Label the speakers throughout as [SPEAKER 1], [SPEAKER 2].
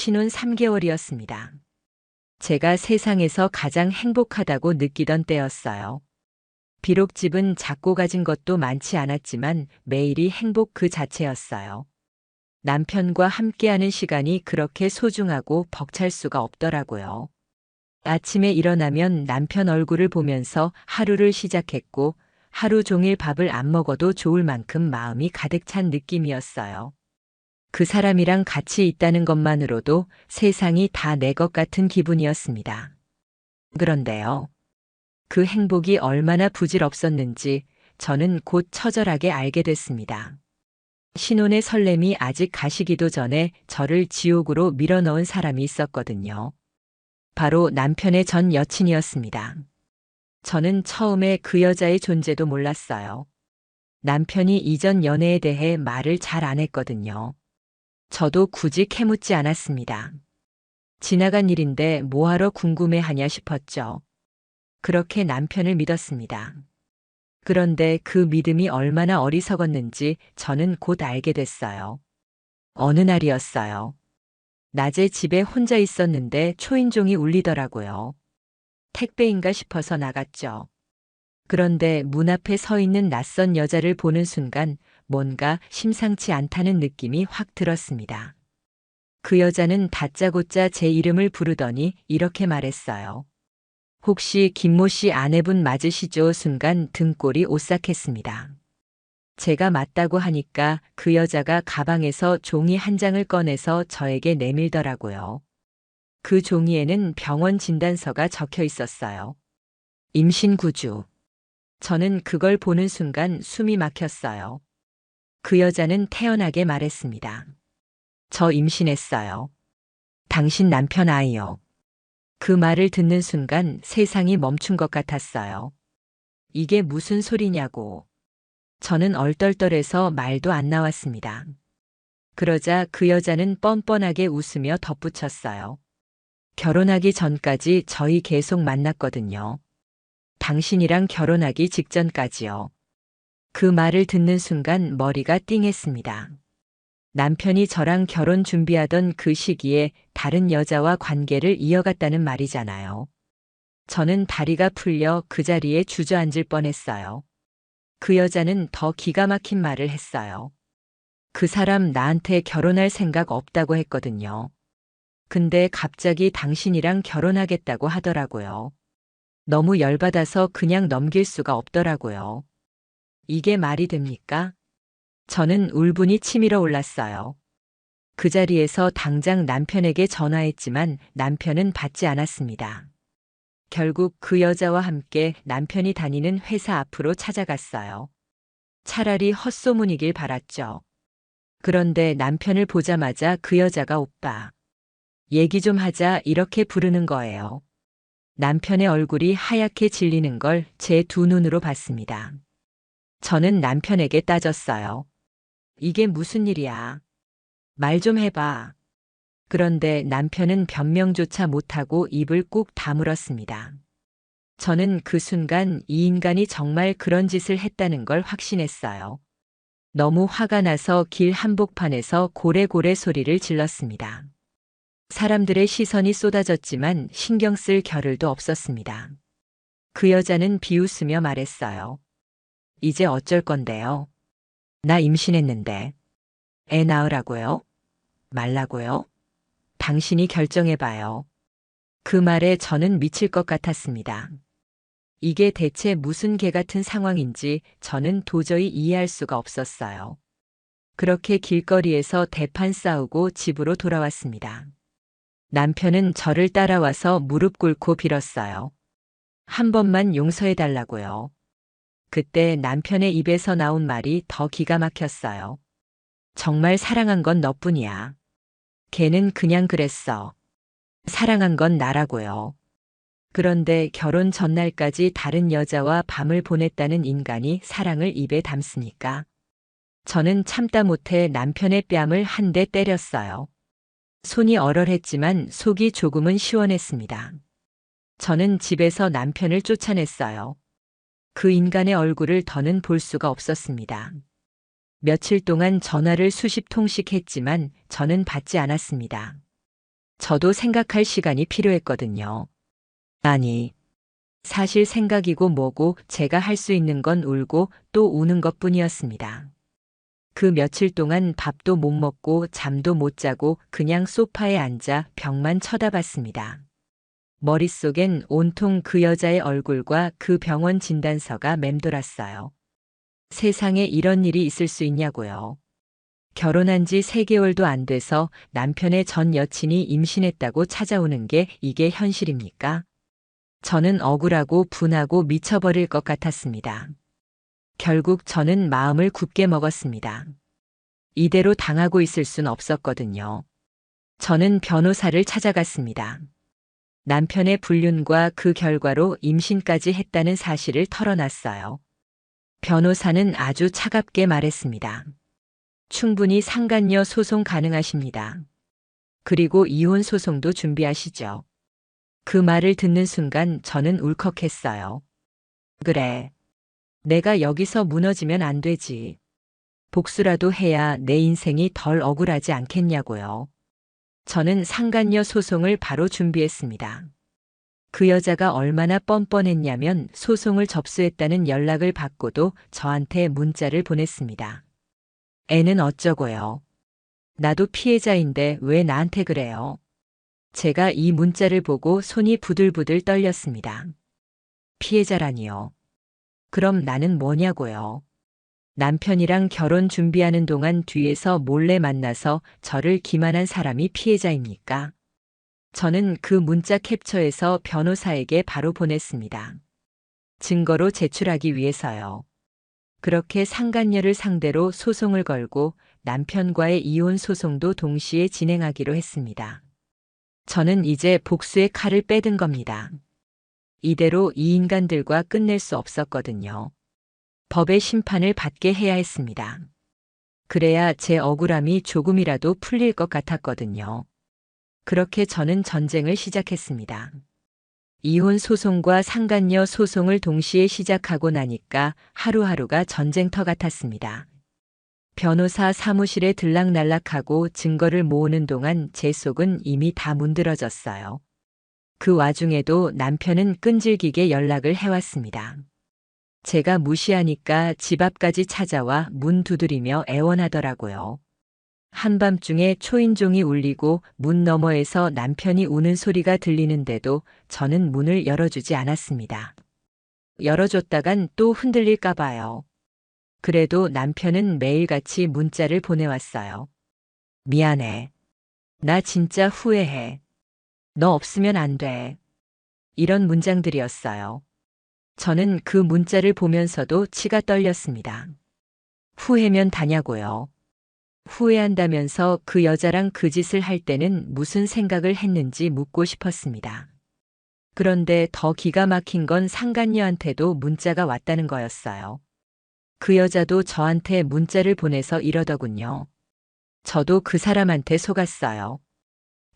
[SPEAKER 1] 신혼 3개월이었습니다. 제가 세상에서 가장 행복하다고 느끼던 때였어요. 비록 집은 작고 가진 것도 많지 않았지만 매일이 행복 그 자체였어요. 남편과 함께하는 시간이 그렇게 소중하고 벅찰 수가 없더라고요. 아침에 일어나면 남편 얼굴을 보면서 하루를 시작했고 하루 종일 밥을 안 먹어도 좋을 만큼 마음이 가득 찬 느낌이었어요. 그 사람이랑 같이 있다는 것만으로도 세상이 다 내 것 같은 기분이었습니다. 그런데요. 그 행복이 얼마나 부질없었는지 저는 곧 처절하게 알게 됐습니다. 신혼의 설렘이 아직 가시기도 전에 저를 지옥으로 밀어넣은 사람이 있었거든요. 바로 남편의 전 여친이었습니다. 저는 처음에 그 여자의 존재도 몰랐어요. 남편이 이전 연애에 대해 말을 잘 안 했거든요. 저도 굳이 캐묻지 않았습니다. 지나간 일인데 뭐하러 궁금해하냐 싶었죠. 그렇게 남편을 믿었습니다. 그런데 그 믿음이 얼마나 어리석었는지 저는 곧 알게 됐어요. 어느 날이었어요. 낮에 집에 혼자 있었는데 초인종이 울리더라고요. 택배인가 싶어서 나갔죠. 그런데 문 앞에 서 있는 낯선 여자를 보는 순간 뭔가 심상치 않다는 느낌이 확 들었습니다. 그 여자는 다짜고짜 제 이름을 부르더니 이렇게 말했어요. 혹시 김모 씨 아내분 맞으시죠? 순간 등골이 오싹했습니다. 제가 맞다고 하니까 그 여자가 가방에서 종이 한 장을 꺼내서 저에게 내밀더라고요. 그 종이에는 병원 진단서가 적혀 있었어요. 임신 구주. 저는 그걸 보는 순간 숨이 막혔어요. 그 여자는 태연하게 말했습니다. 저 임신했어요. 당신 남편 아이요. 그 말을 듣는 순간 세상이 멈춘 것 같았어요. 이게 무슨 소리냐고. 저는 얼떨떨해서 말도 안 나왔습니다. 그러자 그 여자는 뻔뻔하게 웃으며 덧붙였어요. 결혼하기 전까지 저희 계속 만났거든요. 당신이랑 결혼하기 직전까지요. 그 말을 듣는 순간 머리가 띵했습니다. 남편이 저랑 결혼 준비하던 그 시기에 다른 여자와 관계를 이어갔다는 말이잖아요. 저는 다리가 풀려 그 자리에 주저앉을 뻔했어요. 그 여자는 더 기가 막힌 말을 했어요. 그 사람 나한테 결혼할 생각 없다고 했거든요. 근데 갑자기 당신이랑 결혼하겠다고 하더라고요. 너무 열받아서 그냥 넘길 수가 없더라고요. 이게 말이 됩니까? 저는 울분이 치밀어 올랐어요. 그 자리에서 당장 남편에게 전화했지만 남편은 받지 않았습니다. 결국 그 여자와 함께 남편이 다니는 회사 앞으로 찾아갔어요. 차라리 헛소문이길 바랐죠. 그런데 남편을 보자마자 그 여자가 오빠. 얘기 좀 하자 이렇게 부르는 거예요. 남편의 얼굴이 하얗게 질리는 걸 제 두 눈으로 봤습니다. 저는 남편에게 따졌어요. 이게 무슨 일이야? 말 좀 해봐. 그런데 남편은 변명조차 못하고 입을 꾹 다물었습니다. 저는 그 순간 이 인간이 정말 그런 짓을 했다는 걸 확신했어요. 너무 화가 나서 길 한복판에서 고래고래 소리를 질렀습니다. 사람들의 시선이 쏟아졌지만 신경 쓸 겨를도 없었습니다. 그 여자는 비웃으며 말했어요. 이제 어쩔 건데요? 나 임신했는데. 애 낳으라고요? 말라고요? 당신이 결정해봐요. 그 말에 저는 미칠 것 같았습니다. 이게 대체 무슨 개 같은 상황인지 저는 도저히 이해할 수가 없었어요. 그렇게 길거리에서 대판 싸우고 집으로 돌아왔습니다. 남편은 저를 따라와서 무릎 꿇고 빌었어요. 한 번만 용서해달라고요. 그때 남편의 입에서 나온 말이 더 기가 막혔어요. 정말 사랑한 건 너뿐이야. 걔는 그냥 그랬어. 사랑한 건 나라고요. 그런데 결혼 전날까지 다른 여자와 밤을 보냈다는 인간이 사랑을 입에 담습니까? 저는 참다 못해 남편의 뺨을 한 대 때렸어요. 손이 얼얼했지만 속이 조금은 시원했습니다. 저는 집에서 남편을 쫓아냈어요. 그 인간의 얼굴을 더는 볼 수가 없었습니다. 며칠 동안 전화를 수십 통씩 했지만 저는 받지 않았습니다. 저도 생각할 시간이 필요했거든요. 아니, 사실 생각이고 뭐고 제가 할 수 있는 건 울고 또 우는 것뿐이었습니다. 그 며칠 동안 밥도 못 먹고 잠도 못 자고 그냥 소파에 앉아 벽만 쳐다봤습니다. 머릿속엔 온통 그 여자의 얼굴과 그 병원 진단서가 맴돌았어요. 세상에 이런 일이 있을 수 있냐고요. 결혼한 지 3개월도 안 돼서 남편의 전 여친이 임신했다고 찾아오는 게 이게 현실입니까? 저는 억울하고 분하고 미쳐버릴 것 같았습니다. 결국 저는 마음을 굳게 먹었습니다. 이대로 당하고 있을 순 없었거든요. 저는 변호사를 찾아갔습니다. 남편의 불륜과 그 결과로 임신까지 했다는 사실을 털어놨어요. 변호사는 아주 차갑게 말했습니다. 충분히 상간녀 소송 가능하십니다. 그리고 이혼 소송도 준비하시죠. 그 말을 듣는 순간 저는 울컥했어요. 그래. 내가 여기서 무너지면 안 되지. 복수라도 해야 내 인생이 덜 억울하지 않겠냐고요. 저는 상간녀 소송을 바로 준비했습니다. 그 여자가 얼마나 뻔뻔했냐면 소송을 접수했다는 연락을 받고도 저한테 문자를 보냈습니다. 애는 어쩌고요. 나도 피해자인데 왜 나한테 그래요? 제가 이 문자를 보고 손이 부들부들 떨렸습니다. 피해자라니요. 그럼 나는 뭐냐고요. 남편이랑 결혼 준비하는 동안 뒤에서 몰래 만나서 저를 기만한 사람이 피해자입니까? 저는 그 문자 캡처해서 변호사에게 바로 보냈습니다. 증거로 제출하기 위해서요. 그렇게 상간녀를 상대로 소송을 걸고 남편과의 이혼 소송도 동시에 진행하기로 했습니다. 저는 이제 복수의 칼을 빼든 겁니다. 이대로 이 인간들과 끝낼 수 없었거든요. 법의 심판을 받게 해야 했습니다. 그래야 제 억울함이 조금이라도 풀릴 것 같았거든요. 그렇게 저는 전쟁을 시작했습니다. 이혼 소송과 상간녀 소송을 동시에 시작하고 나니까 하루하루가 전쟁터 같았습니다. 변호사 사무실에 들락날락하고 증거를 모으는 동안 제 속은 이미 다 문드러졌어요. 그 와중에도 남편은 끈질기게 연락을 해왔습니다. 제가 무시하니까 집 앞까지 찾아와 문 두드리며 애원하더라고요. 한밤중에 초인종이 울리고 문 너머에서 남편이 우는 소리가 들리는데도 저는 문을 열어주지 않았습니다. 열어줬다간 또 흔들릴까 봐요. 그래도 남편은 매일같이 문자를 보내왔어요. 미안해. 나 진짜 후회해. 너 없으면 안 돼. 이런 문장들이었어요. 저는 그 문자를 보면서도 치가 떨렸습니다. 후회면 다냐고요. 후회한다면서 그 여자랑 그 짓을 할 때는 무슨 생각을 했는지 묻고 싶었습니다. 그런데 더 기가 막힌 건 상간녀한테도 문자가 왔다는 거였어요. 그 여자도 저한테 문자를 보내서 이러더군요. 저도 그 사람한테 속았어요.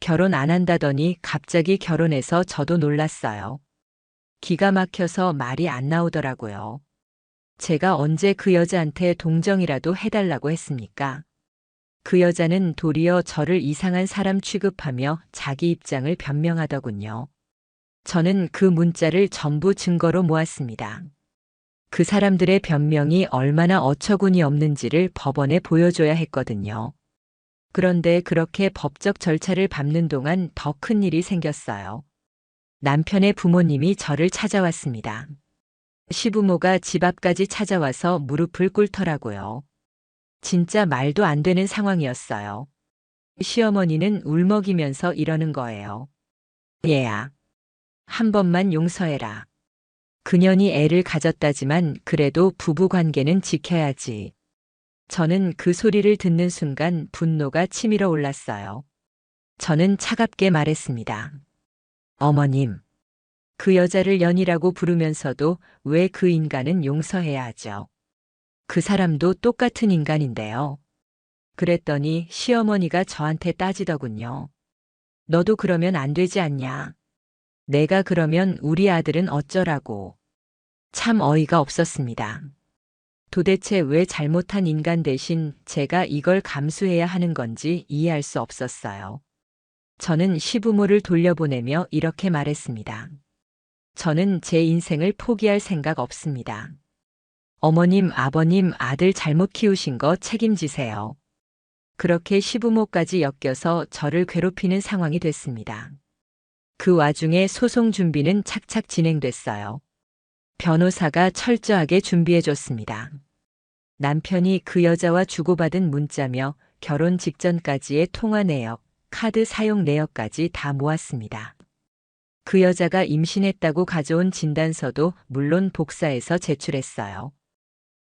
[SPEAKER 1] 결혼 안 한다더니 갑자기 결혼해서 저도 놀랐어요. 기가 막혀서 말이 안 나오더라고요. 제가 언제 그 여자한테 동정이라도 해달라고 했습니까? 그 여자는 도리어 저를 이상한 사람 취급하며 자기 입장을 변명하더군요. 저는 그 문자를 전부 증거로 모았습니다. 그 사람들의 변명이 얼마나 어처구니 없는지를 법원에 보여줘야 했거든요. 그런데 그렇게 법적 절차를 밟는 동안 더 큰 일이 생겼어요. 남편의 부모님이 저를 찾아왔습니다. 시부모가 집 앞까지 찾아와서 무릎을 꿇더라고요. 진짜 말도 안 되는 상황이었어요. 시어머니는 울먹이면서 이러는 거예요. 얘야, 한 번만 용서해라. 그년이 애를 가졌다지만 그래도 부부 관계는 지켜야지. 저는 그 소리를 듣는 순간 분노가 치밀어 올랐어요. 저는 차갑게 말했습니다. 어머님, 그 여자를 연이라고 부르면서도 왜 그 인간은 용서해야 하죠? 그 사람도 똑같은 인간인데요. 그랬더니 시어머니가 저한테 따지더군요. 너도 그러면 안 되지 않냐? 내가 그러면 우리 아들은 어쩌라고. 참 어이가 없었습니다. 도대체 왜 잘못한 인간 대신 제가 이걸 감수해야 하는 건지 이해할 수 없었어요. 저는 시부모를 돌려보내며 이렇게 말했습니다. 저는 제 인생을 포기할 생각 없습니다. 어머님, 아버님, 아들 잘못 키우신 거 책임지세요. 그렇게 시부모까지 엮여서 저를 괴롭히는 상황이 됐습니다. 그 와중에 소송 준비는 착착 진행됐어요. 변호사가 철저하게 준비해줬습니다. 남편이 그 여자와 주고받은 문자며 결혼 직전까지의 통화 내역, 카드 사용 내역까지 다 모았습니다. 그 여자가 임신했다고 가져온 진단서도 물론 복사해서 제출했어요.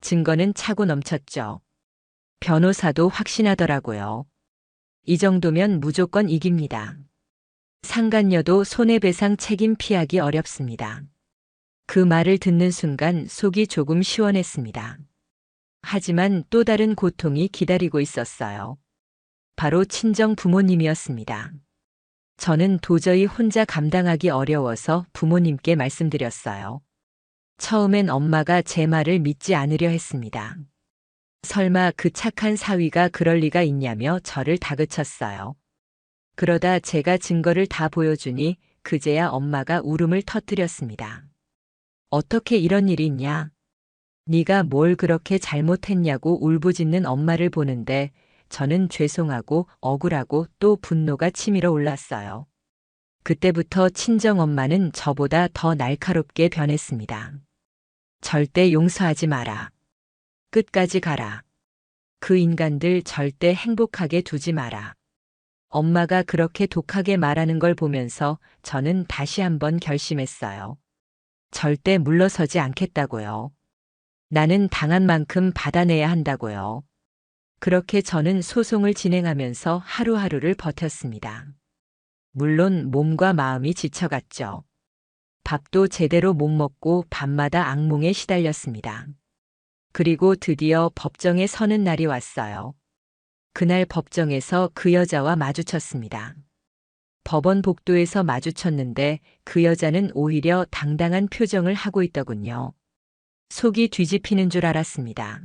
[SPEAKER 1] 증거는 차고 넘쳤죠. 변호사도 확신하더라고요. 이 정도면 무조건 이깁니다. 상간녀도 손해배상 책임 피하기 어렵습니다. 그 말을 듣는 순간 속이 조금 시원했습니다. 하지만 또 다른 고통이 기다리고 있었어요. 바로 친정 부모님이었습니다. 저는 도저히 혼자 감당하기 어려워서 부모님께 말씀드렸어요. 처음엔 엄마가 제 말을 믿지 않으려 했습니다. 설마 그 착한 사위가 그럴 리가 있냐며 저를 다그쳤어요. 그러다 제가 증거를 다 보여주니 그제야 엄마가 울음을 터뜨렸습니다. 어떻게 이런 일이 있냐? 네가 뭘 그렇게 잘못했냐고 울부짖는 엄마를 보는데 저는 죄송하고 억울하고 또 분노가 치밀어 올랐어요. 그때부터 친정엄마는 저보다 더 날카롭게 변했습니다. 절대 용서하지 마라. 끝까지 가라. 그 인간들 절대 행복하게 두지 마라. 엄마가 그렇게 독하게 말하는 걸 보면서 저는 다시 한번 결심했어요. 절대 물러서지 않겠다고요. 나는 당한 만큼 받아내야 한다고요. 그렇게 저는 소송을 진행하면서 하루하루를 버텼습니다. 물론 몸과 마음이 지쳐갔죠. 밥도 제대로 못 먹고 밤마다 악몽에 시달렸습니다. 그리고 드디어 법정에 서는 날이 왔어요. 그날 법정에서 그 여자와 마주쳤습니다. 법원 복도에서 마주쳤는데 그 여자는 오히려 당당한 표정을 하고 있더군요. 속이 뒤집히는 줄 알았습니다.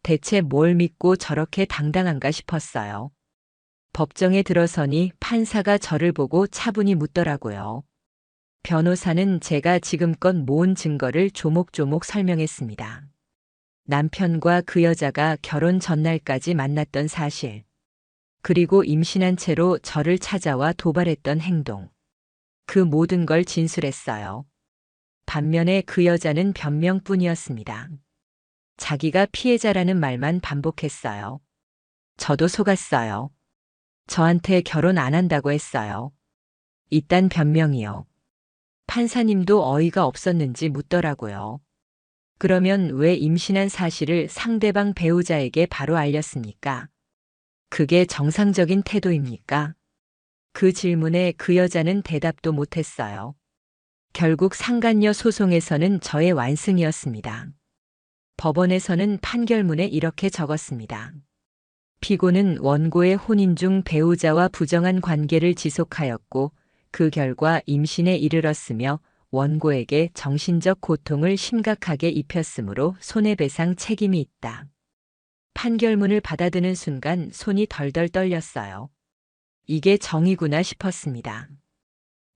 [SPEAKER 1] 대체 뭘 믿고 저렇게 당당한가 싶었어요. 법정에 들어서니 판사가 저를 보고 차분히 묻더라고요. 변호사는 제가 지금껏 모은 증거를 조목조목 설명했습니다. 남편과 그 여자가 결혼 전날까지 만났던 사실, 그리고 임신한 채로 저를 찾아와 도발했던 행동, 그 모든 걸 진술했어요. 반면에 그 여자는 변명뿐이었습니다. 자기가 피해자라는 말만 반복했어요. 저도 속았어요. 저한테 결혼 안 한다고 했어요. 이딴 변명이요. 판사님도 어이가 없었는지 묻더라고요. 그러면 왜 임신한 사실을 상대방 배우자에게 바로 알렸습니까? 그게 정상적인 태도입니까? 그 질문에 그 여자는 대답도 못했어요. 결국 상간녀 소송에서는 저의 완승이었습니다. 법원에서는 판결문에 이렇게 적었습니다. 피고는 원고의 혼인 중 배우자와 부정한 관계를 지속하였고 그 결과 임신에 이르렀으며 원고에게 정신적 고통을 심각하게 입혔으므로 손해배상 책임이 있다. 판결문을 받아드는 순간 손이 덜덜 떨렸어요. 이게 정의구나 싶었습니다.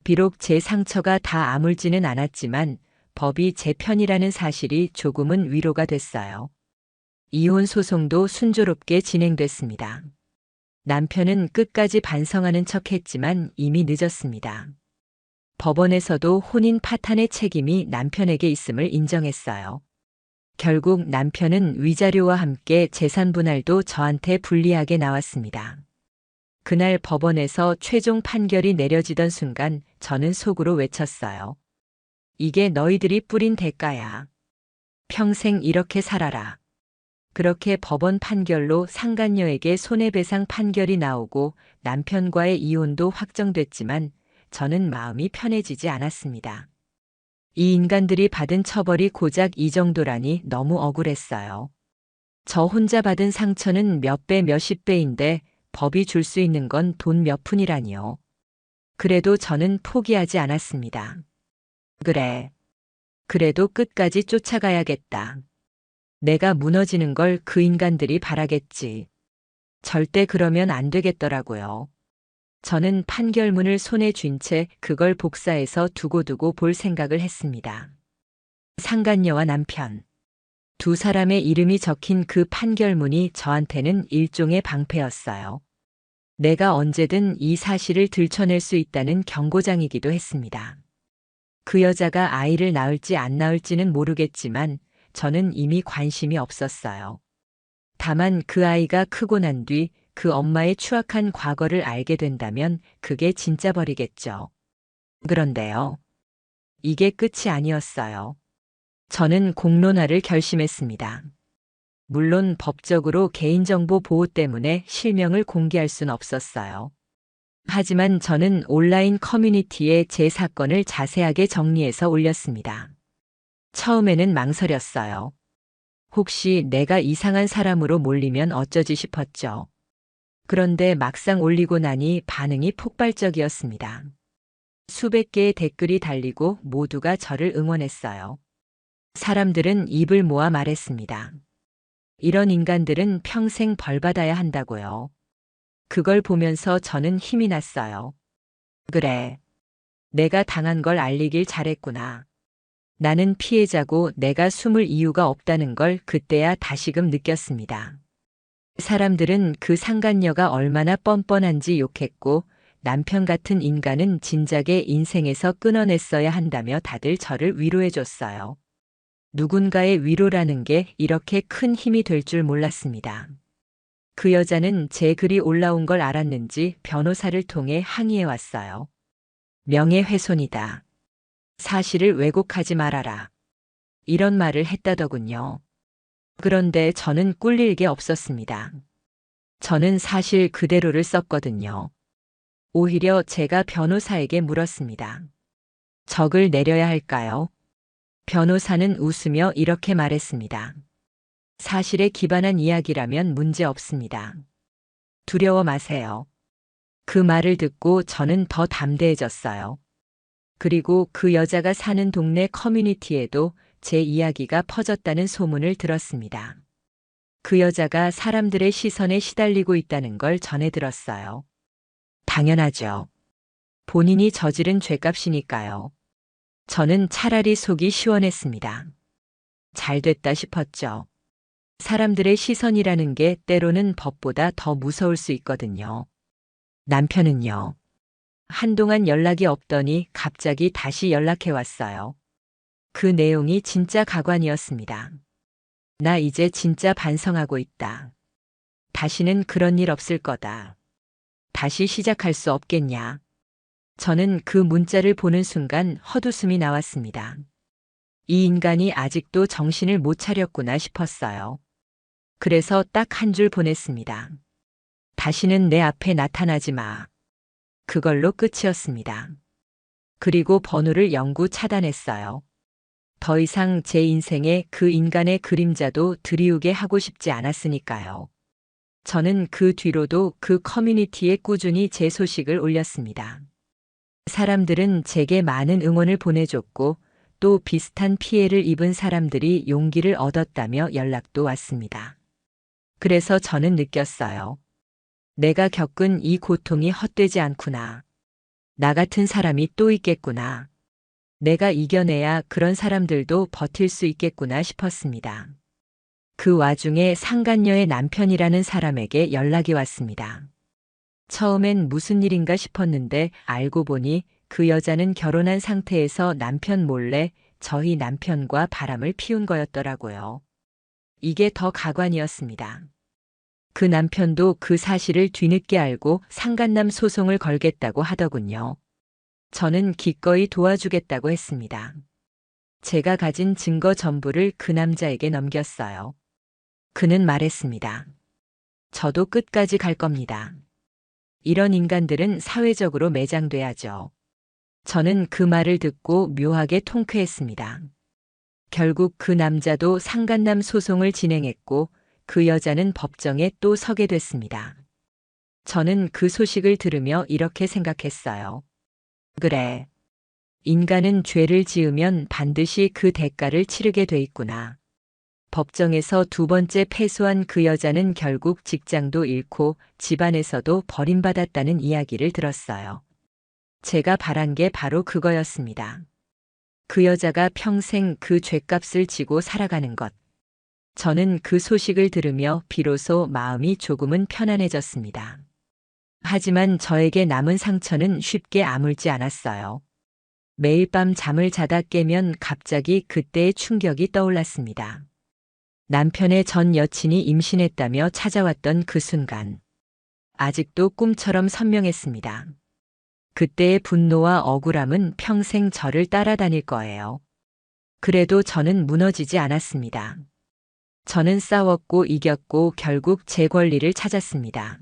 [SPEAKER 1] 비록 제 상처가 다 아물지는 않았지만 법이 제 편이라는 사실이 조금은 위로가 됐어요. 이혼 소송도 순조롭게 진행됐습니다. 남편은 끝까지 반성하는 척했지만 이미 늦었습니다. 법원에서도 혼인 파탄의 책임이 남편에게 있음을 인정했어요. 결국 남편은 위자료와 함께 재산 분할도 저한테 불리하게 나왔습니다. 그날 법원에서 최종 판결이 내려지던 순간 저는 속으로 외쳤어요. 이게 너희들이 뿌린 대가야. 평생 이렇게 살아라. 그렇게 법원 판결로 상간녀에게 손해배상 판결이 나오고 남편과의 이혼도 확정됐지만 저는 마음이 편해지지 않았습니다. 이 인간들이 받은 처벌이 고작 이 정도라니 너무 억울했어요. 저 혼자 받은 상처는 몇 배, 몇십 배인데 법이 줄 수 있는 건 돈 몇 푼이라니요. 그래도 저는 포기하지 않았습니다. 그래. 그래도 끝까지 쫓아가야겠다. 내가 무너지는 걸 그 인간들이 바라겠지. 절대 그러면 안 되겠더라고요. 저는 판결문을 손에 쥔 채 그걸 복사해서 두고두고 볼 생각을 했습니다. 상간녀와 남편. 두 사람의 이름이 적힌 그 판결문이 저한테는 일종의 방패였어요. 내가 언제든 이 사실을 들춰낼 수 있다는 경고장이기도 했습니다. 그 여자가 아이를 낳을지 안 낳을지는 모르겠지만 저는 이미 관심이 없었어요. 다만 그 아이가 크고 난 뒤 그 엄마의 추악한 과거를 알게 된다면 그게 진짜 벌이겠죠. 그런데요. 이게 끝이 아니었어요. 저는 공론화를 결심했습니다. 물론 법적으로 개인정보 보호 때문에 실명을 공개할 순 없었어요. 하지만 저는 온라인 커뮤니티에 제 사건을 자세하게 정리해서 올렸습니다. 처음에는 망설였어요. 혹시 내가 이상한 사람으로 몰리면 어쩌지 싶었죠. 그런데 막상 올리고 나니 반응이 폭발적이었습니다. 수백 개의 댓글이 달리고 모두가 저를 응원했어요. 사람들은 입을 모아 말했습니다. 이런 인간들은 평생 벌받아야 한다고요. 그걸 보면서 저는 힘이 났어요. 그래. 내가 당한 걸 알리길 잘했구나. 나는 피해자고 내가 숨을 이유가 없다는 걸 그때야 다시금 느꼈습니다. 사람들은 그 상간녀가 얼마나 뻔뻔한지 욕했고 남편 같은 인간은 진작에 인생에서 끊어냈어야 한다며 다들 저를 위로해줬어요. 누군가의 위로라는 게 이렇게 큰 힘이 될 줄 몰랐습니다. 그 여자는 제 글이 올라온 걸 알았는지 변호사를 통해 항의해 왔어요. 명예훼손이다. 사실을 왜곡하지 말아라. 이런 말을 했다더군요. 그런데 저는 꿀릴 게 없었습니다. 저는 사실 그대로를 썼거든요. 오히려 제가 변호사에게 물었습니다. 적을 내려야 할까요? 변호사는 웃으며 이렇게 말했습니다. 사실에 기반한 이야기라면 문제 없습니다. 두려워 마세요. 그 말을 듣고 저는 더 담대해졌어요. 그리고 그 여자가 사는 동네 커뮤니티에도 제 이야기가 퍼졌다는 소문을 들었습니다. 그 여자가 사람들의 시선에 시달리고 있다는 걸 전해 들었어요. 당연하죠. 본인이 저지른 죄값이니까요. 저는 차라리 속이 시원했습니다. 잘 됐다 싶었죠. 사람들의 시선이라는 게 때로는 법보다 더 무서울 수 있거든요. 남편은요. 한동안 연락이 없더니 갑자기 다시 연락해 왔어요. 그 내용이 진짜 가관이었습니다. 나 이제 진짜 반성하고 있다. 다시는 그런 일 없을 거다. 다시 시작할 수 없겠냐. 저는 그 문자를 보는 순간 헛웃음이 나왔습니다. 이 인간이 아직도 정신을 못 차렸구나 싶었어요. 그래서 딱 한 줄 보냈습니다. 다시는 내 앞에 나타나지 마. 그걸로 끝이었습니다. 그리고 번호를 영구 차단했어요. 더 이상 제 인생에 그 인간의 그림자도 드리우게 하고 싶지 않았으니까요. 저는 그 뒤로도 그 커뮤니티에 꾸준히 제 소식을 올렸습니다. 사람들은 제게 많은 응원을 보내줬고 또 비슷한 피해를 입은 사람들이 용기를 얻었다며 연락도 왔습니다. 그래서 저는 느꼈어요. 내가 겪은 이 고통이 헛되지 않구나. 나 같은 사람이 또 있겠구나. 내가 이겨내야 그런 사람들도 버틸 수 있겠구나 싶었습니다. 그 와중에 상간녀의 남편이라는 사람에게 연락이 왔습니다. 처음엔 무슨 일인가 싶었는데 알고 보니 그 여자는 결혼한 상태에서 남편 몰래 저희 남편과 바람을 피운 거였더라고요. 이게 더 가관이었습니다. 그 남편도 그 사실을 뒤늦게 알고 상간남 소송을 걸겠다고 하더군요. 저는 기꺼이 도와주겠다고 했습니다. 제가 가진 증거 전부를 그 남자에게 넘겼어요. 그는 말했습니다. 저도 끝까지 갈 겁니다. 이런 인간들은 사회적으로 매장돼야죠. 저는 그 말을 듣고 묘하게 통쾌했습니다. 결국 그 남자도 상간남 소송을 진행했고 그 여자는 법정에 또 서게 됐습니다. 저는 그 소식을 들으며 이렇게 생각했어요. 그래. 인간은 죄를 지으면 반드시 그 대가를 치르게 돼 있구나. 법정에서 두 번째 패소한 그 여자는 결국 직장도 잃고 집안에서도 버림받았다는 이야기를 들었어요. 제가 바란 게 바로 그거였습니다. 그 여자가 평생 그 죗값을 지고 살아가는 것. 저는 그 소식을 들으며 비로소 마음이 조금은 편안해졌습니다. 하지만 저에게 남은 상처는 쉽게 아물지 않았어요. 매일 밤 잠을 자다 깨면 갑자기 그때의 충격이 떠올랐습니다. 남편의 전 여친이 임신했다며 찾아왔던 그 순간. 아직도 꿈처럼 선명했습니다. 그때의 분노와 억울함은 평생 저를 따라다닐 거예요. 그래도 저는 무너지지 않았습니다. 저는 싸웠고 이겼고 결국 제 권리를 찾았습니다.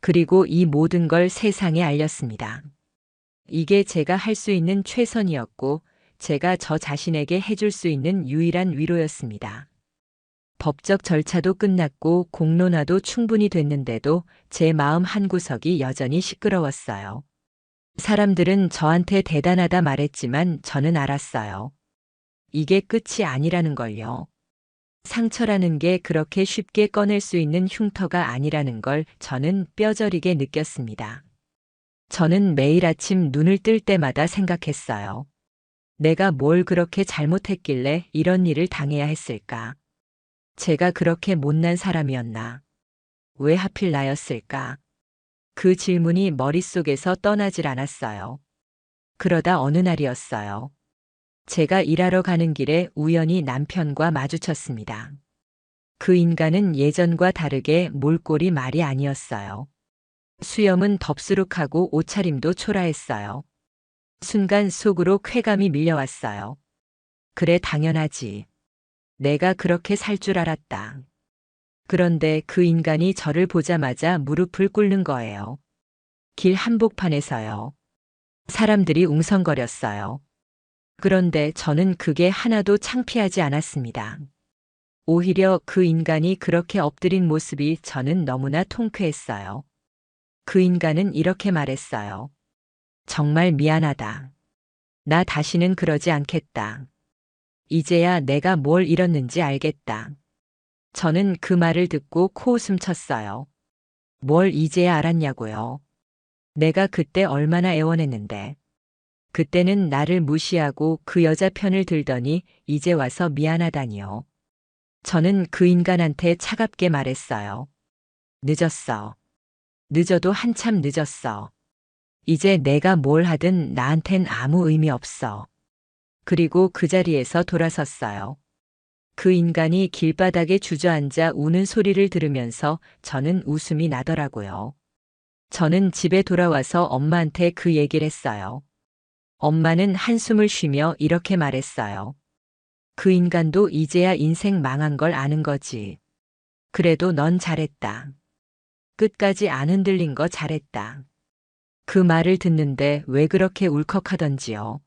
[SPEAKER 1] 그리고 이 모든 걸 세상에 알렸습니다. 이게 제가 할 수 있는 최선이었고 제가 저 자신에게 해줄 수 있는 유일한 위로였습니다. 법적 절차도 끝났고 공론화도 충분히 됐는데도 제 마음 한구석이 여전히 시끄러웠어요. 사람들은 저한테 대단하다 말했지만 저는 알았어요. 이게 끝이 아니라는 걸요. 상처라는 게 그렇게 쉽게 꺼낼 수 있는 흉터가 아니라는 걸 저는 뼈저리게 느꼈습니다. 저는 매일 아침 눈을 뜰 때마다 생각했어요. 내가 뭘 그렇게 잘못했길래 이런 일을 당해야 했을까? 제가 그렇게 못난 사람이었나? 왜 하필 나였을까? 그 질문이 머릿속에서 떠나질 않았어요. 그러다 어느 날이었어요. 제가 일하러 가는 길에 우연히 남편과 마주쳤습니다. 그 인간은 예전과 다르게 몰골이 말이 아니었어요. 수염은 덥수룩하고 옷차림도 초라했어요. 순간 속으로 쾌감이 밀려왔어요. 그래, 당연하지. 내가 그렇게 살 줄 알았다. 그런데 그 인간이 저를 보자마자 무릎을 꿇는 거예요. 길 한복판에서요. 사람들이 웅성거렸어요. 그런데 저는 그게 하나도 창피하지 않았습니다. 오히려 그 인간이 그렇게 엎드린 모습이 저는 너무나 통쾌했어요. 그 인간은 이렇게 말했어요. 정말 미안하다. 나 다시는 그러지 않겠다. 이제야 내가 뭘 잃었는지 알겠다. 저는 그 말을 듣고 코웃음 쳤어요. 뭘 이제야 알았냐고요. 내가 그때 얼마나 애원했는데. 그때는 나를 무시하고 그 여자 편을 들더니 이제 와서 미안하다니요. 저는 그 인간한테 차갑게 말했어요. 늦었어. 늦어도 한참 늦었어. 이제 내가 뭘 하든 나한텐 아무 의미 없어. 그리고 그 자리에서 돌아섰어요. 그 인간이 길바닥에 주저앉아 우는 소리를 들으면서 저는 웃음이 나더라고요. 저는 집에 돌아와서 엄마한테 그 얘기를 했어요. 엄마는 한숨을 쉬며 이렇게 말했어요. 그 인간도 이제야 인생 망한 걸 아는 거지. 그래도 넌 잘했다. 끝까지 안 흔들린 거 잘했다. 그 말을 듣는데 왜 그렇게 울컥하던지요.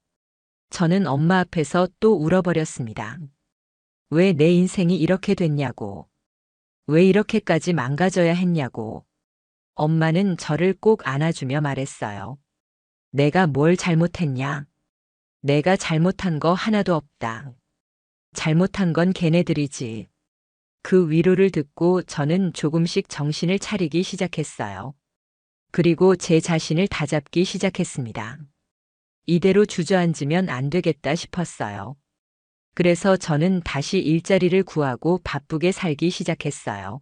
[SPEAKER 1] 저는 엄마 앞에서 또 울어버렸습니다. 왜 내 인생이 이렇게 됐냐고. 왜 이렇게까지 망가져야 했냐고. 엄마는 저를 꼭 안아주며 말했어요. 내가 뭘 잘못했냐? 내가 잘못한 거 하나도 없다. 잘못한 건 걔네들이지. 그 위로를 듣고 저는 조금씩 정신을 차리기 시작했어요. 그리고 제 자신을 다잡기 시작했습니다. 이대로 주저앉으면 안 되겠다 싶었어요. 그래서 저는 다시 일자리를 구하고 바쁘게 살기 시작했어요.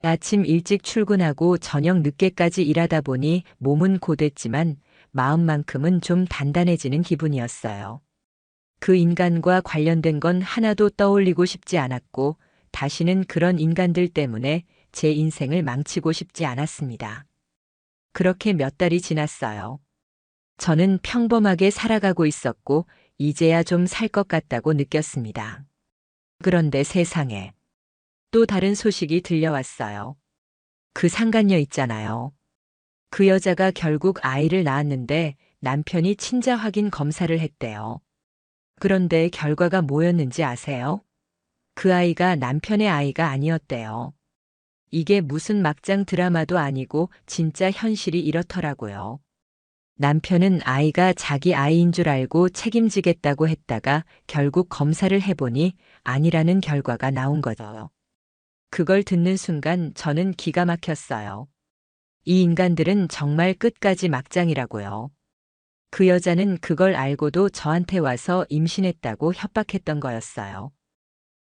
[SPEAKER 1] 아침 일찍 출근하고 저녁 늦게까지 일하다 보니 몸은 고됐지만 마음만큼은 좀 단단해지는 기분이었어요. 그 인간과 관련된 건 하나도 떠올리고 싶지 않았고 다시는 그런 인간들 때문에 제 인생을 망치고 싶지 않았습니다. 그렇게 몇 달이 지났어요. 저는 평범하게 살아가고 있었고 이제야 좀 살 것 같다고 느꼈습니다. 그런데 세상에 또 다른 소식이 들려왔어요. 그 상간녀 있잖아요. 그 여자가 결국 아이를 낳았는데 남편이 친자 확인 검사를 했대요. 그런데 결과가 뭐였는지 아세요? 그 아이가 남편의 아이가 아니었대요. 이게 무슨 막장 드라마도 아니고 진짜 현실이 이렇더라고요. 남편은 아이가 자기 아이인 줄 알고 책임지겠다고 했다가 결국 검사를 해보니 아니라는 결과가 나온 거죠. 그걸 듣는 순간 저는 기가 막혔어요. 이 인간들은 정말 끝까지 막장이라고요. 그 여자는 그걸 알고도 저한테 와서 임신했다고 협박했던 거였어요.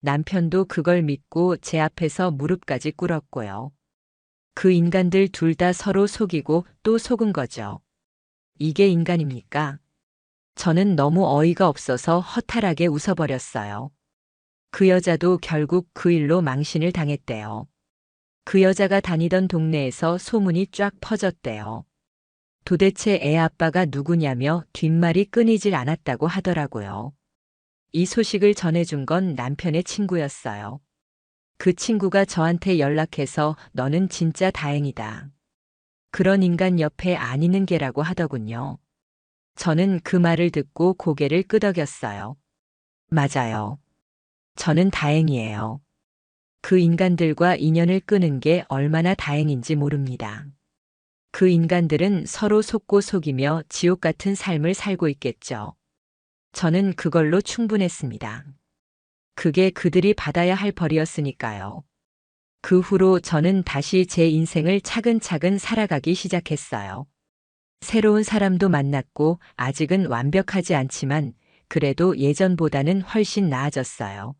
[SPEAKER 1] 남편도 그걸 믿고 제 앞에서 무릎까지 꿇었고요. 그 인간들 둘 다 서로 속이고 또 속은 거죠. 이게 인간입니까? 저는 너무 어이가 없어서 허탈하게 웃어버렸어요. 그 여자도 결국 그 일로 망신을 당했대요. 그 여자가 다니던 동네에서 소문이 쫙 퍼졌대요. 도대체 애 아빠가 누구냐며 뒷말이 끊이질 않았다고 하더라고요. 이 소식을 전해준 건 남편의 친구였어요. 그 친구가 저한테 연락해서 너는 진짜 다행이다. 그런 인간 옆에 안 있는 게라고 하더군요. 저는 그 말을 듣고 고개를 끄덕였어요. 맞아요. 저는 다행이에요. 그 인간들과 인연을 끄는 게 얼마나 다행인지 모릅니다. 그 인간들은 서로 속고 속이며 지옥 같은 삶을 살고 있겠죠. 저는 그걸로 충분했습니다. 그게 그들이 받아야 할 벌이었으니까요. 그 후로 저는 다시 제 인생을 차근차근 살아가기 시작했어요. 새로운 사람도 만났고 아직은 완벽하지 않지만 그래도 예전보다는 훨씬 나아졌어요.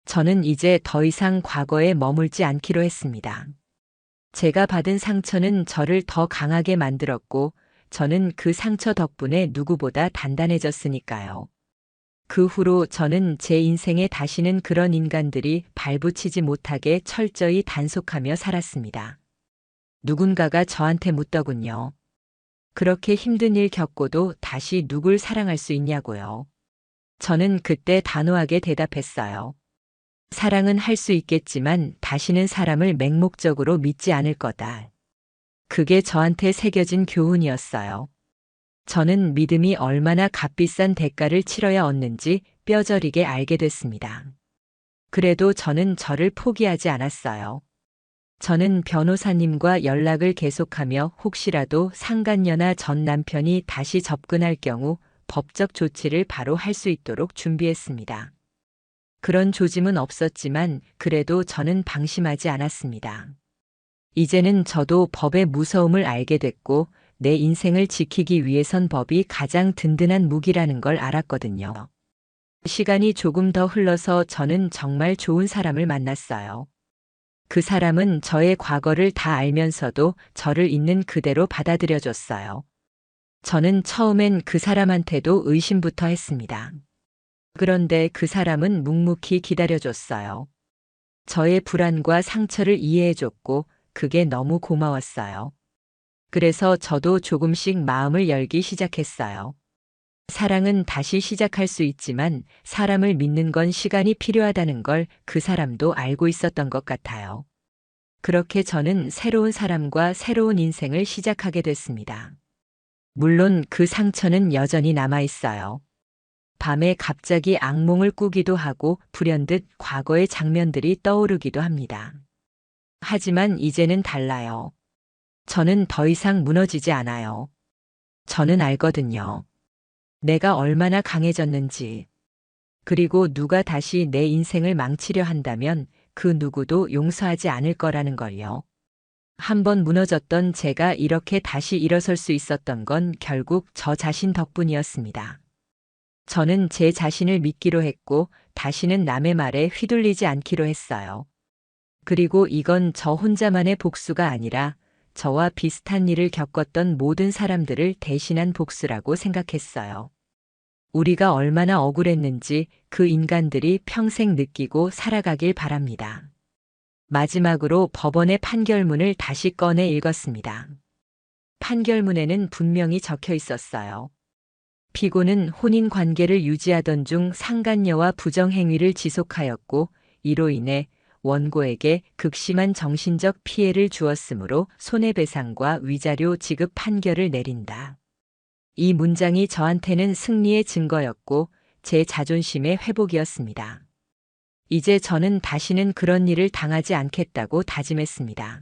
[SPEAKER 1] 저는 이제 더 이상 과거에 머물지 않기로 했습니다. 제가 받은 상처는 저를 더 강하게 만들었고 저는 그 상처 덕분에 누구보다 단단해졌으니까요. 그 후로 저는 제 인생에 다시는 그런 인간들이 발붙이지 못하게 철저히 단속하며 살았습니다. 누군가가 저한테 묻더군요. 그렇게 힘든 일 겪고도 다시 누굴 사랑할 수 있냐고요. 저는 그때 단호하게 대답했어요. 사랑은 할 수 있겠지만 다시는 사람을 맹목적으로 믿지 않을 거다. 그게 저한테 새겨진 교훈이었어요. 저는 믿음이 얼마나 값비싼 대가를 치러야 얻는지 뼈저리게 알게 됐습니다. 그래도 저는 저를 포기하지 않았어요. 저는 변호사님과 연락을 계속하며 혹시라도 상간녀나 전 남편이 다시 접근할 경우 법적 조치를 바로 할 수 있도록 준비했습니다. 그런 조짐은 없었지만 그래도 저는 방심하지 않았습니다. 이제는 저도 법의 무서움을 알게 됐고 내 인생을 지키기 위해선 법이 가장 든든한 무기라는 걸 알았거든요. 시간이 조금 더 흘러서 저는 정말 좋은 사람을 만났어요. 그 사람은 저의 과거를 다 알면서도 저를 있는 그대로 받아들여줬어요. 저는 처음엔 그 사람한테도 의심부터 했습니다. 그런데 그 사람은 묵묵히 기다려줬어요. 저의 불안과 상처를 이해해줬고 그게 너무 고마웠어요. 그래서 저도 조금씩 마음을 열기 시작했어요. 사랑은 다시 시작할 수 있지만 사람을 믿는 건 시간이 필요하다는 걸 그 사람도 알고 있었던 것 같아요. 그렇게 저는 새로운 사람과 새로운 인생을 시작하게 됐습니다. 물론 그 상처는 여전히 남아 있어요. 밤에 갑자기 악몽을 꾸기도 하고 불현듯 과거의 장면들이 떠오르기도 합니다. 하지만 이제는 달라요. 저는 더 이상 무너지지 않아요. 저는 알거든요. 내가 얼마나 강해졌는지. 그리고 누가 다시 내 인생을 망치려 한다면 그 누구도 용서하지 않을 거라는 걸요. 한번 무너졌던 제가 이렇게 다시 일어설 수 있었던 건 결국 저 자신 덕분이었습니다. 저는 제 자신을 믿기로 했고 다시는 남의 말에 휘둘리지 않기로 했어요. 그리고 이건 저 혼자만의 복수가 아니라 저와 비슷한 일을 겪었던 모든 사람들을 대신한 복수라고 생각했어요. 우리가 얼마나 억울했는지 그 인간들이 평생 느끼고 살아가길 바랍니다. 마지막으로 법원의 판결문을 다시 꺼내 읽었습니다. 판결문에는 분명히 적혀 있었어요. 피고는 혼인 관계를 유지하던 중 상간녀와 부정행위를 지속하였고 이로 인해 원고에게 극심한 정신적 피해를 주었으므로 손해배상과 위자료 지급 판결을 내린다. 이 문장이 저한테는 승리의 증거였고 제 자존심의 회복이었습니다. 이제 저는 다시는 그런 일을 당하지 않겠다고 다짐했습니다.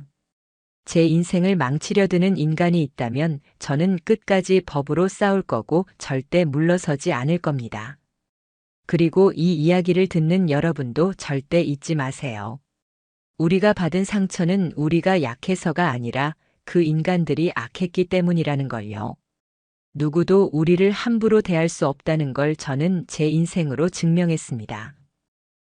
[SPEAKER 1] 제 인생을 망치려 드는 인간이 있다면 저는 끝까지 법으로 싸울 거고 절대 물러서지 않을 겁니다. 그리고 이 이야기를 듣는 여러분도 절대 잊지 마세요. 우리가 받은 상처는 우리가 약해서가 아니라 그 인간들이 악했기 때문이라는 걸요. 누구도 우리를 함부로 대할 수 없다는 걸 저는 제 인생으로 증명했습니다.